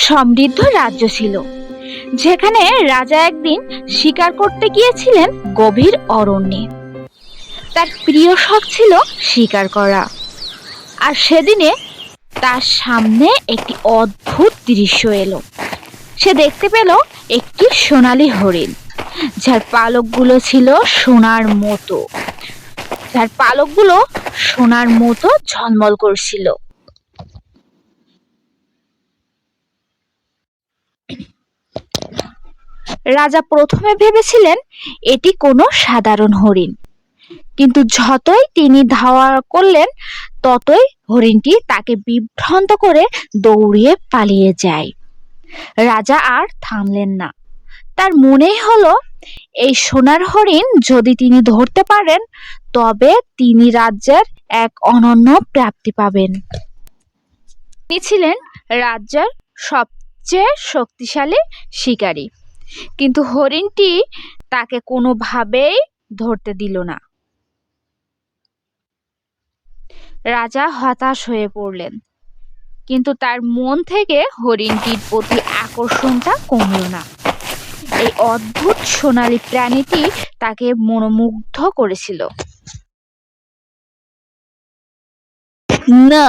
সমৃদ্ধ রাজ্য ছিল, যেখানে রাজা একদিন শিকার করতে গিয়েছিলেন গভীর অরণ্যে। তার প্রিয় শখ ছিল শিকার করা। আর সেদিনে তার সামনে একটি অদ্ভুত দৃশ্য এলো। সে দেখতে পেল একটি সোনালী হরিণ, যার পালকগুলো ছিল সোনার মতো ঝলমল করছিল। রাজা প্রথমে ভেবেছিলেন এটি কোনো সাধারণ হরিণ, কিন্তু যতই তিনি ধাওয়া করলেন ততই হরিণটি তাকে বিভ্রান্ত করে দৌড়িয়ে পালিয়ে যায়। রাজা আর থামলেন না। তার মনে হলো এই সোনার হরিণ যদি তিনি ধরতে পারেন তবে তিনি রাজ্যের এক অনন্য প্রাপ্তি পাবেন। তিনি ছিলেন রাজ্যের সবচেয়ে শক্তিশালী শিকারী, কিন্তু হরিণটি তাকে কোনোভাবেই ধরতে দিল না। রাজা হতাশ হয়ে পড়লেন, কিন্তু তার মন থেকে হরিণটির প্রতি আকর্ষণটা কমল না। এই অদ্ভুত সোনালী প্রাণীটি তাকে মনোমুগ্ধ করেছিল। না,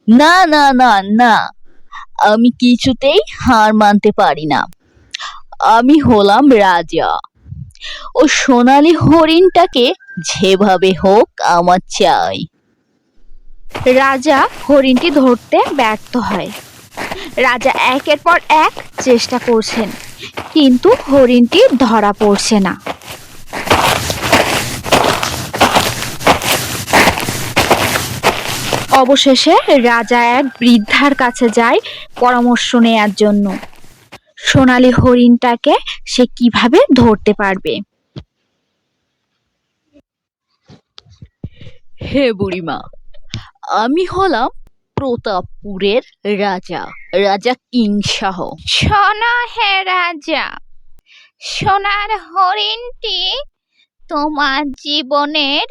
না, না, না, না, আমি কিছুতেই হার মানতে পারি না। আমি হলাম রাজা। ও সোনালী হরিণটাকে যেভাবে হোক আমার চাই। রাজা হরিণটি ধরতে ব্যর্থ হয়। রাজা একের পর এক চেষ্টা করছেন, কিন্তু হরিণটি ধরা পড়ছে না। অবশেষে রাজা এক বৃদ্ধার কাছে যায় পরামর্শ নেয়ার জন্য। সোনালী হরিণটাকে সে কিভাবে ধরতে পারবে। হে বুড়িমা, আমি হলাম প্রতাপপুরের রাজা, রাজা কিংসাহ। শোনো হে রাজা, সোনার হরিণটি তোমার জীবনের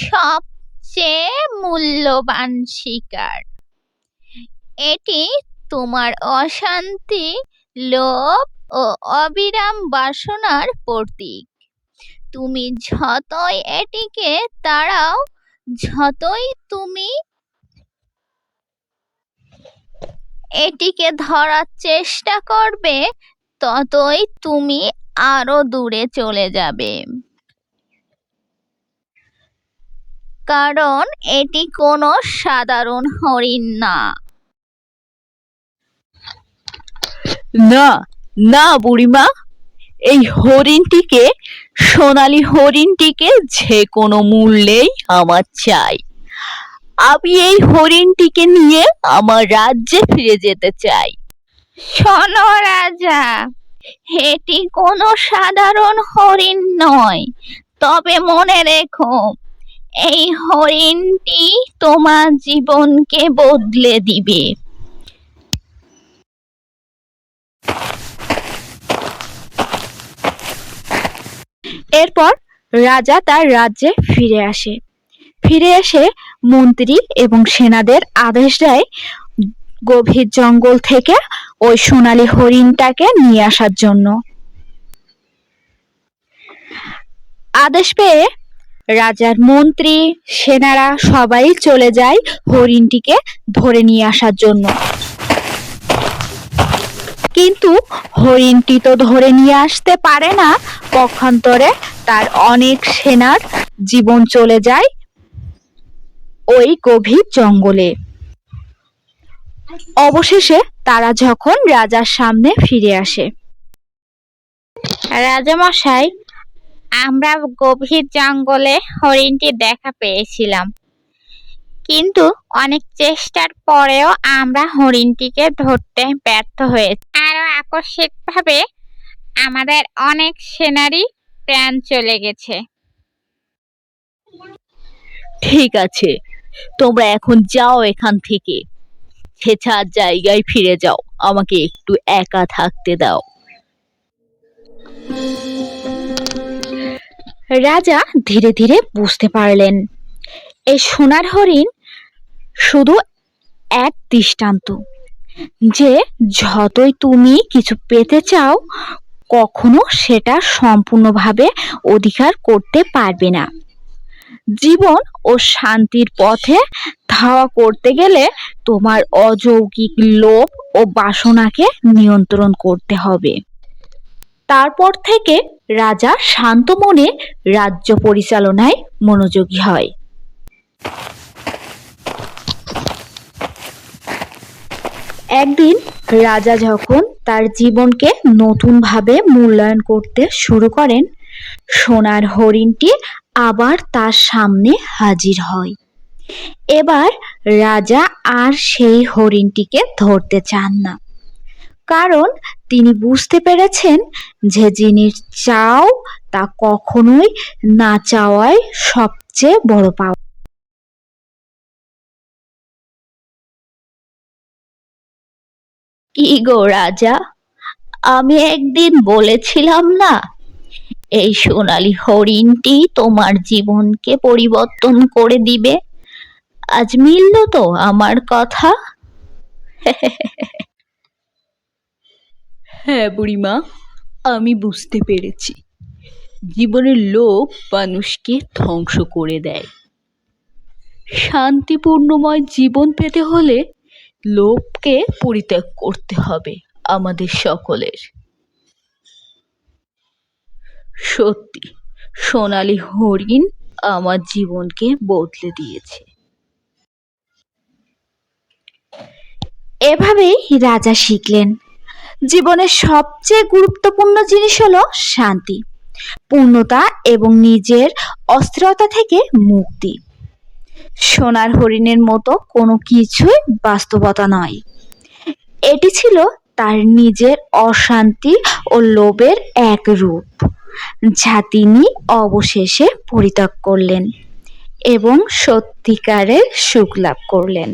সবচেয়ে মূল্যবান শিকার। এটি তোমার অশান্তি, লোভ ও অবিরাম বাসনার প্রতীক। তুমি যতই এটিকে তাড়াও, যতই তুমি এটিকে ধরার চেষ্টা করবে, ততই তুমি আরো দূরে চলে যাবে, কারণ এটি কোনো সাধারণ হরিণ না। না, না বুড়িমা, এই হরিণটিকে, সোনালী হরিণটিকে যে কোনো মূল্যেই আমার চাই। আমি এই হরিণটিকে নিয়ে আমার রাজ্যে ফিরে যেতে চাই। শোনো রাজা, এটি কোনো সাধারণ হরিণ নয়, তবে মনে রেখো এই হরিণটি তোমার জীবনকে বদলে দিবে। এরপর রাজা তার রাজ্যে ফিরে আসে। ফিরে এসে মন্ত্রী এবং সেনাদের আদেশ দেয় গভীর জঙ্গল থেকে ওই সোনালী হরিণটাকে নিয়ে আসার জন্য। আদেশ পেয়ে রাজার মন্ত্রী, সেনারা সবাই চলে যায় হরিণটিকে ধরে নিয়ে আসার জন্য। কিন্তু হরিণটি তো ধরে নিয়ে আসতে পারে না। পক্ষান্তরে তার অনেক সেনার জীবন চলে যায় ওই গভীর জঙ্গলে। অবশেষে তারা যখন রাজার সামনে ফিরে আসে, রাজামশাই, আমরা গভীর জঙ্গলে হরিণটি দেখা পেয়েছিলাম, কিন্তু অনেক চেষ্টার পরেও আমরা হরিণটিকে ধরতে ব্যর্থ হয়েছি। আরো আকস্মিকভাবে আমাদের অনেক সেনারই প্রাণ চলে গেছে। ঠিক আছে, তোমরা এখন যাও এখান থেকে। ছেঁচার জায়গায় ফিরে যাও, আমাকে একটু একা থাকতে দাও। রাজা ধীরে ধীরে বুঝতে পারলেন এই সোনার হরিণ শুধু এক দৃষ্টান্ত, যে যতই তুমি কিছু পেতে চাও, কখনো সেটা সম্পূর্ণভাবে অধিকার করতে পারবে না। জীবন ও শান্তির পথে ধাওয়া করতে গেলে তোমার অযৌক্তিক লোভ ও বাসনাকে নিয়ন্ত্রণ করতে হবে। তারপর থেকে রাজা শান্ত মনে রাজ্য পরিচালনায় মনোযোগী হয়। একদিন রাজা যখন তার জীবনকে নতুনভাবে মূল্যায়ন করতে শুরু করেন, সোনার হরিণটি আবার তার সামনে হাজির হয়। এবার রাজা আর সেই হরিণটিকে ধরতে চান না, কারণ তিনি বুঝতে পেরেছেন যে জিনিস চাও তা কখনোই না চাওয়াই সবচেয়ে বড় পাওয়া। কি গো রাজা, আমি একদিন বলেছিলাম না, এই সোনালী হরিণটি তোমার জীবনকে পরিবর্তন করে দিবে? আজ মিলল তো আমার কথা? হ্যাঁ বুড়িমা, আমি বুঝতে পেরেছি। জীবনের লোভ মানুষকে ধ্বংস করে দেয়। শান্তিপূর্ণময় জীবন পেতে হলে লোভকে পরিত্যাগ করতে হবে আমাদের সকলের। সত্যি, সোনালী হরিণ আমার জীবনকে বদলে দিয়েছে। এভাবেই রাজা শিখলেন, জীবনের সবচেয়ে গুরুত্বপূর্ণ জিনিস হলো শান্তি, পূর্ণতা এবং নিজের অস্থিরতা থেকে মুক্তি। সোনার হরিণের মতো কোনো কিছুই বাস্তবতা নয়। এটি ছিল তার নিজের অশান্তি ও লোভের এক রূপ, যা তিনি অবশেষে পরিত্যাগ করলেন এবং সত্যিকারের সুখ লাভ করলেন।